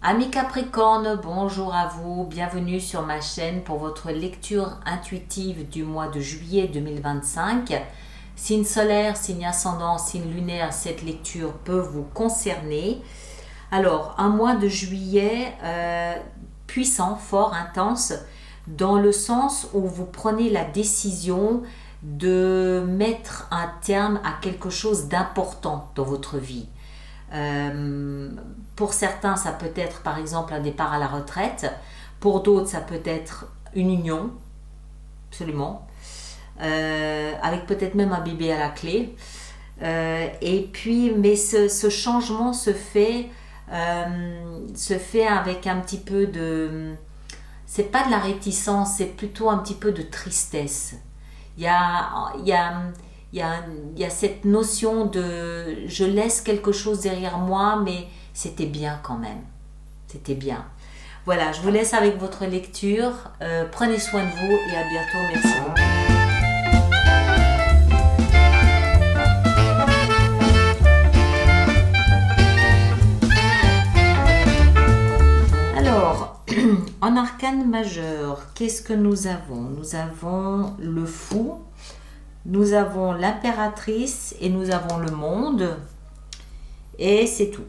Amis Capricorne, bonjour à vous, bienvenue sur ma chaîne pour votre lecture intuitive du mois de juillet 2025. Signe solaire, signe ascendant, signe lunaire, cette lecture peut vous concerner. Alors, un mois de juillet puissant, fort, intense, dans le sens où vous prenez la décision de mettre un terme à quelque chose d'important dans votre vie. Pour certains, ça peut être par exemple un départ à la retraite. Pour d'autres, ça peut être une union, absolument, avec peut-être même un bébé à la clé. Et puis, mais ce changement se fait avec un petit peu de... C'est pas de la réticence, c'est plutôt un petit peu de tristesse. Il y a, il y a, il y a cette notion de je laisse quelque chose derrière moi, mais c'était bien quand même. C'était bien. Voilà, je vous laisse avec votre lecture. Prenez soin de vous et à bientôt. Merci beaucoup. Alors, en arcane majeur, qu'est-ce que nous avons? Nous avons le fou, nous avons l'impératrice et nous avons le monde. Et c'est tout.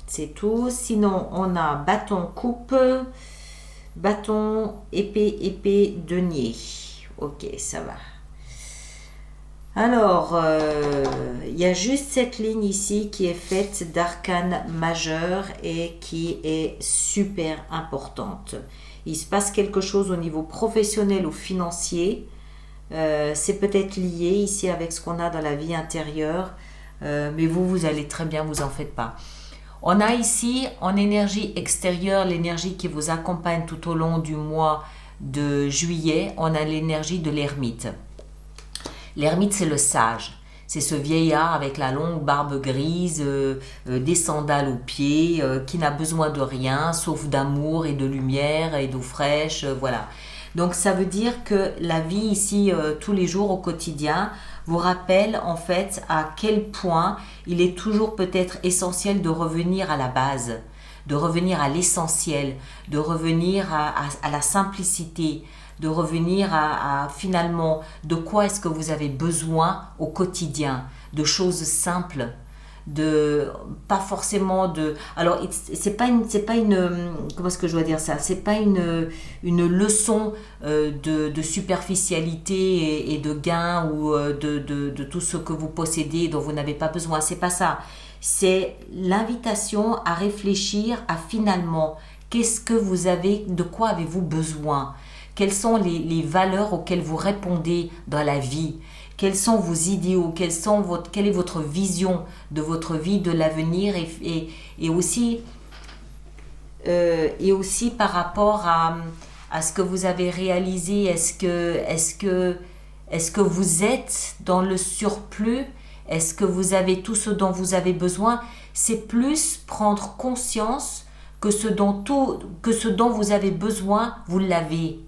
C'est tout. Sinon, on a bâton coupe, bâton épée denier. Ok, ça va. Alors, il y a juste cette ligne ici qui est faite d'arcane majeur et qui est super importante. Il se passe quelque chose au niveau professionnel ou financier. C'est peut-être lié ici avec ce qu'on a dans la vie intérieure. Mais vous allez très bien, vous en faites pas. On a ici en énergie extérieure l'énergie qui vous accompagne tout au long du mois de juillet. On a l'énergie de l'ermite. L'ermite, c'est le sage. C'est ce vieillard avec la longue barbe grise, des sandales aux pieds, qui n'a besoin de rien sauf d'amour et de lumière et d'eau fraîche, voilà. Donc ça veut dire que la vie ici, tous les jours au quotidien, vous rappelle en fait à quel point il est toujours peut-être essentiel de revenir à la base, de revenir à l'essentiel, de revenir à la simplicité, de revenir à finalement de quoi est-ce que vous avez besoin au quotidien, de choses simples, de pas forcément de alors c'est pas une comment est-ce que je dois dire ça, c'est pas une leçon de superficialité et de gain ou de tout ce que vous possédez dont vous n'avez pas besoin, c'est pas ça, c'est l'invitation à réfléchir à finalement qu'est-ce que vous avez, de quoi avez-vous besoin, quelles sont les valeurs auxquelles vous répondez dans la vie. Quels sont vos idéaux, quelle est votre vision de votre vie, de l'avenir et aussi par rapport à ce que vous avez réalisé, est-ce que vous êtes dans le surplus, est-ce que vous avez tout ce dont vous avez besoin, c'est plus prendre conscience que ce dont vous avez besoin, vous l'avez.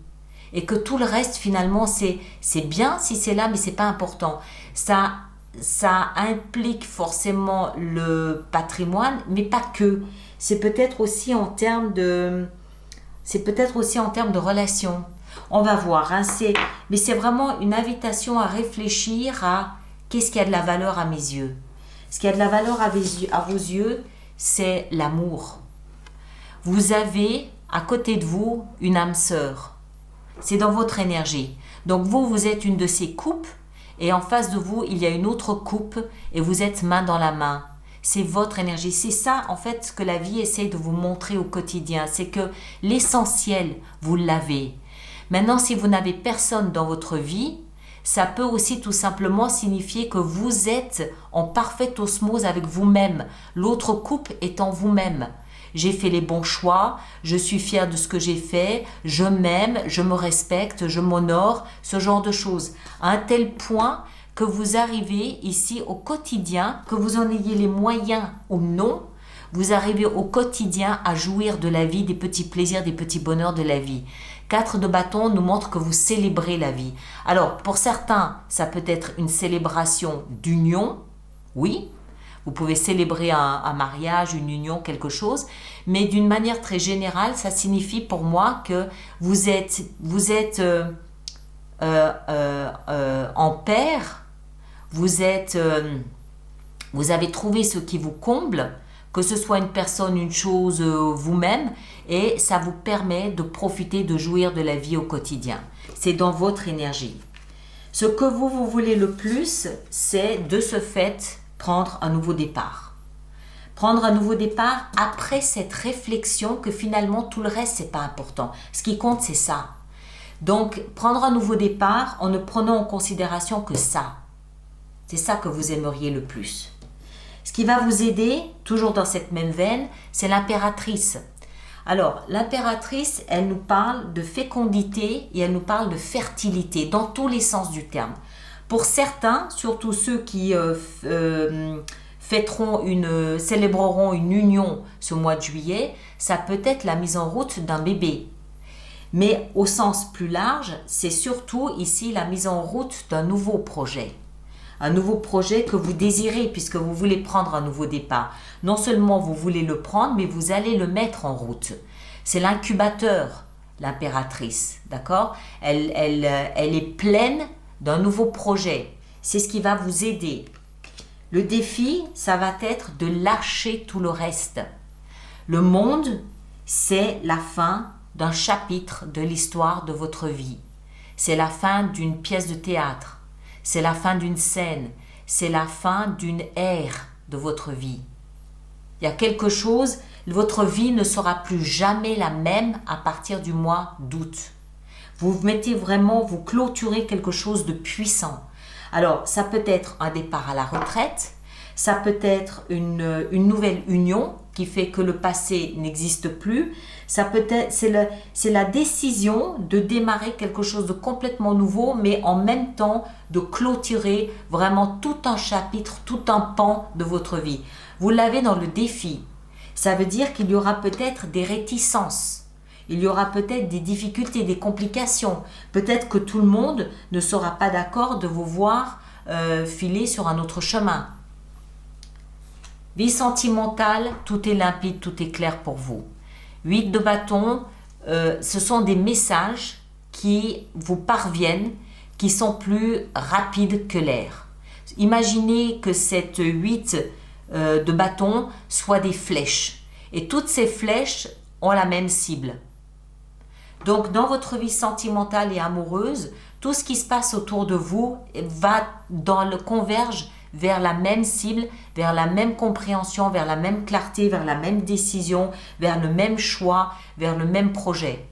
Et que tout le reste finalement c'est bien si c'est là mais c'est pas important, ça implique forcément le patrimoine mais pas que, c'est peut-être aussi en termes de relations, on va voir hein, mais c'est vraiment une invitation à réfléchir à qu'est-ce qui a de la valeur à mes yeux. Ce qui a de la valeur à vos yeux, c'est l'amour. Vous avez à côté de vous une âme sœur. C'est dans votre énergie. Donc vous êtes une de ces coupes et en face de vous, il y a une autre coupe et vous êtes main dans la main. C'est votre énergie. C'est ça, en fait, que la vie essaie de vous montrer au quotidien. C'est que l'essentiel, vous l'avez. Maintenant, si vous n'avez personne dans votre vie, ça peut aussi tout simplement signifier que vous êtes en parfaite osmose avec vous-même. L'autre coupe étant vous-même. J'ai fait les bons choix, je suis fière de ce que j'ai fait, je m'aime, je me respecte, je m'honore, ce genre de choses. À un tel point que vous arrivez ici au quotidien, que vous en ayez les moyens ou non, vous arrivez au quotidien à jouir de la vie, des petits plaisirs, des petits bonheurs de la vie. 4 de bâton nous montre que vous célébrez la vie. Alors, pour certains, ça peut être une célébration d'union, oui. Vous pouvez célébrer un mariage, une union, quelque chose. Mais d'une manière très générale, ça signifie pour moi que vous êtes en paire, vous avez trouvé ce qui vous comble, que ce soit une personne, une chose, vous-même, et ça vous permet de profiter, de jouir de la vie au quotidien. C'est dans votre énergie. Ce que vous voulez le plus, c'est de ce fait prendre un nouveau départ. Prendre un nouveau départ après cette réflexion que finalement tout le reste, c'est pas important. Ce qui compte, c'est ça. Donc, prendre un nouveau départ en ne prenant en considération que ça. C'est ça que vous aimeriez le plus. Ce qui va vous aider, toujours dans cette même veine, c'est l'impératrice. Alors, l'impératrice, elle nous parle de fécondité et elle nous parle de fertilité, dans tous les sens du terme. Pour certains, surtout ceux qui célébreront une union ce mois de juillet, ça peut être la mise en route d'un bébé. Mais au sens plus large, c'est surtout ici la mise en route d'un nouveau projet. Un nouveau projet que vous désirez puisque vous voulez prendre un nouveau départ. Non seulement vous voulez le prendre, mais vous allez le mettre en route. C'est l'incubateur, l'impératrice, d'accord ? Elle est pleine d'un nouveau projet. C'est ce qui va vous aider. Le défi, ça va être de lâcher tout le reste. Le monde, c'est la fin d'un chapitre de l'histoire de votre vie. C'est la fin d'une pièce de théâtre. C'est la fin d'une scène. C'est la fin d'une ère de votre vie. Il y a quelque chose, votre vie ne sera plus jamais la même à partir du mois d'août. Vous mettez vraiment, vous clôturez quelque chose de puissant. Alors, ça peut être un départ à la retraite, ça peut être une nouvelle union qui fait que le passé n'existe plus. Ça peut être, c'est la décision de démarrer quelque chose de complètement nouveau, mais en même temps de clôturer vraiment tout un chapitre, tout un pan de votre vie. Vous l'avez dans le défi. Ça veut dire qu'il y aura peut-être des réticences. Il y aura peut-être des difficultés, des complications. Peut-être que tout le monde ne sera pas d'accord de vous voir filer sur un autre chemin. Vie sentimentale, tout est limpide, tout est clair pour vous. 8 de bâton, ce sont des messages qui vous parviennent, qui sont plus rapides que l'air. Imaginez que cette 8 de bâton soit des flèches. Et toutes ces flèches ont la même cible. Donc, dans votre vie sentimentale et amoureuse, tout ce qui se passe autour de vous converge vers la même cible, vers la même compréhension, vers la même clarté, vers la même décision, vers le même choix, vers le même projet.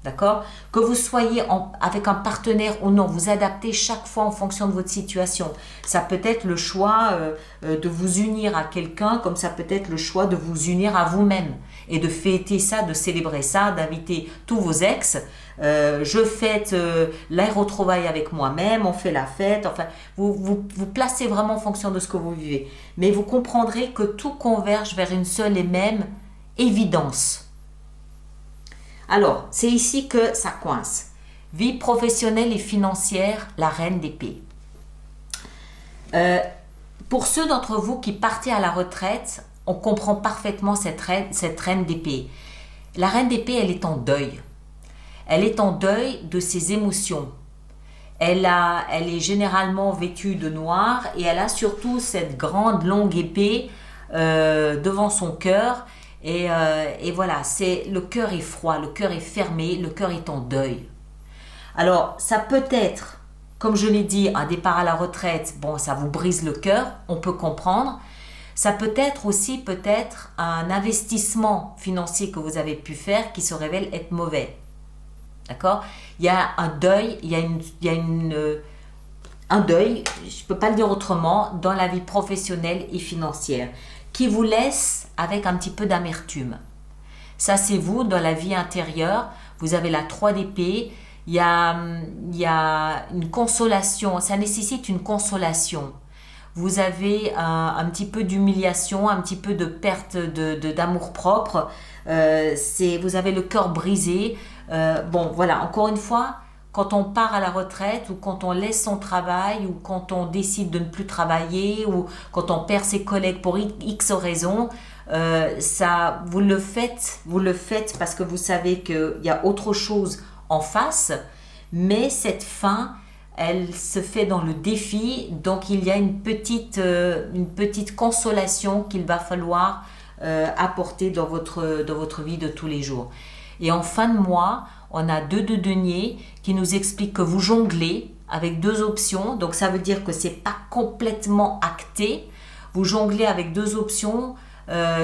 D'accord ? Que vous soyez avec un partenaire ou non, vous adaptez chaque fois en fonction de votre situation. Ça peut être le choix de vous unir à quelqu'un, comme ça peut être le choix de vous unir à vous-même et de fêter ça, de célébrer ça, d'inviter tous vos ex. Je fête les retrouvailles avec moi-même, on fait la fête. Enfin, vous placez vraiment en fonction de ce que vous vivez. Mais vous comprendrez que tout converge vers une seule et même évidence. Alors, c'est ici que ça coince. Vie professionnelle et financière, la reine d'épée. Pour ceux d'entre vous qui partez à la retraite, on comprend parfaitement cette reine d'épée. La reine d'épée, elle est en deuil. Elle est en deuil de ses émotions. Elle est généralement vêtue de noir et elle a surtout cette grande longue épée devant son cœur. Et voilà, le cœur est froid, le cœur est fermé, le cœur est en deuil. Alors, ça peut être, comme je l'ai dit, un départ à la retraite, bon, ça vous brise le cœur, on peut comprendre. Ça peut être aussi un investissement financier que vous avez pu faire qui se révèle être mauvais. D'accord ? Il y a un deuil, un deuil, je ne peux pas le dire autrement, dans la vie professionnelle et financière, qui vous laisse avec un petit peu d'amertume. Ça, c'est vous, dans la vie intérieure, vous avez la 3 d'épée, il y a une consolation, ça nécessite une consolation. Vous avez un petit peu d'humiliation, un petit peu de perte d'amour-propre, vous avez le cœur brisé. Bon, voilà, encore une fois, quand on part à la retraite ou quand on laisse son travail ou quand on décide de ne plus travailler ou quand on perd ses collègues pour X raisons, ça, vous le faites parce que vous savez qu'il y a autre chose en face, mais cette fin, elle se fait dans le défi, donc il y a une petite consolation qu'il va falloir apporter dans votre vie de tous les jours. Et en fin de mois, on a 2 de denier qui nous explique que vous jonglez avec 2 options, donc ça veut dire que c'est pas complètement acté. Vous jonglez avec 2 options,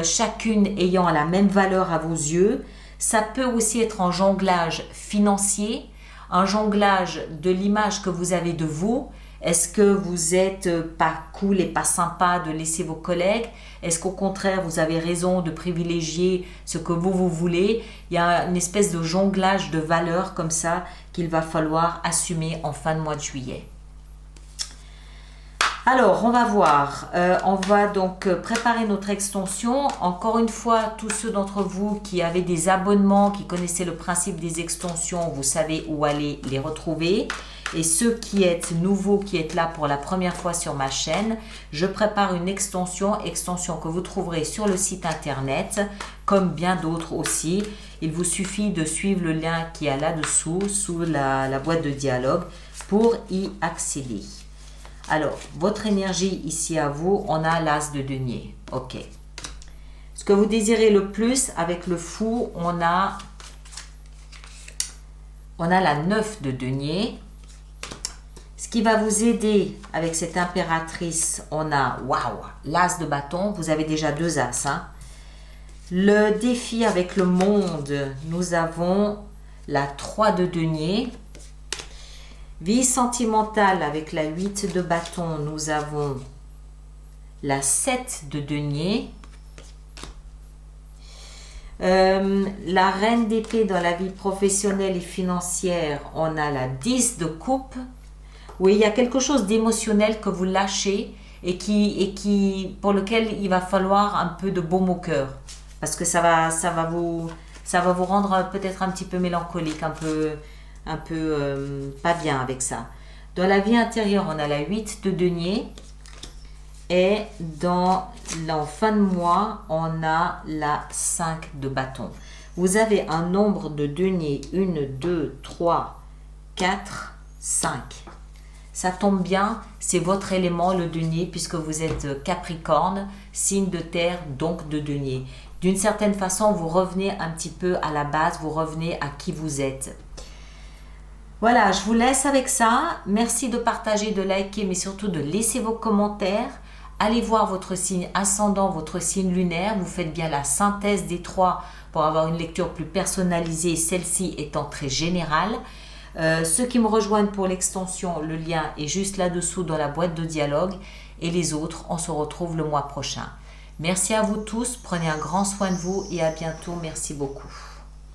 chacune ayant la même valeur à vos yeux. Ça peut aussi être un jonglage financier, un jonglage de l'image que vous avez de vous. Est-ce que vous êtes pas cool et pas sympa de laisser vos collègues? Est-ce qu'au contraire, vous avez raison de privilégier ce que vous voulez? Il y a une espèce de jonglage de valeurs comme ça qu'il va falloir assumer en fin de mois de juillet. Alors, on va voir. On va donc préparer notre extension. Encore une fois, tous ceux d'entre vous qui avaient des abonnements, qui connaissaient le principe des extensions, vous savez où aller les retrouver. Et ceux qui êtes nouveaux, qui êtes là pour la première fois sur ma chaîne, je prépare une extension que vous trouverez sur le site internet, comme bien d'autres aussi. Il vous suffit de suivre le lien qui est là-dessous, sous la boîte de dialogue, pour y accéder. Alors, votre énergie ici à vous, on a l'as de denier. Ok. Ce que vous désirez le plus avec le fou, on a la 9 de denier. Ce qui va vous aider avec cette impératrice, on a, waouh, l'as de bâton. Vous avez déjà 2 as. Hein. Le défi avec le monde, nous avons la 3 de denier. Vie sentimentale avec la 8 de bâton, nous avons la 7 de denier. La reine d'épée dans la vie professionnelle et financière, on a la 10 de coupe. Oui, il y a quelque chose d'émotionnel que vous lâchez et pour lequel il va falloir un peu de baume au cœur. Parce que ça va vous rendre peut-être un petit peu mélancolique, un peu pas bien avec ça. Dans la vie intérieure, on a la 8 de denier. Et en fin de mois, on a la 5 de bâton. Vous avez un nombre de deniers, 1, 2, 3, 4, 5. Ça tombe bien, c'est votre élément, le denier, puisque vous êtes Capricorne, signe de terre, donc de denier. D'une certaine façon, vous revenez un petit peu à la base, vous revenez à qui vous êtes. Voilà, je vous laisse avec ça. Merci de partager, de liker, mais surtout de laisser vos commentaires. Allez voir votre signe ascendant, votre signe lunaire. Vous faites bien la synthèse des 3 pour avoir une lecture plus personnalisée, celle-ci étant très générale. Ceux qui me rejoignent pour l'extension, le lien est juste là-dessous dans la boîte de dialogue. Et les autres, on se retrouve le mois prochain. Merci à vous tous, prenez un grand soin de vous et à bientôt. Merci beaucoup.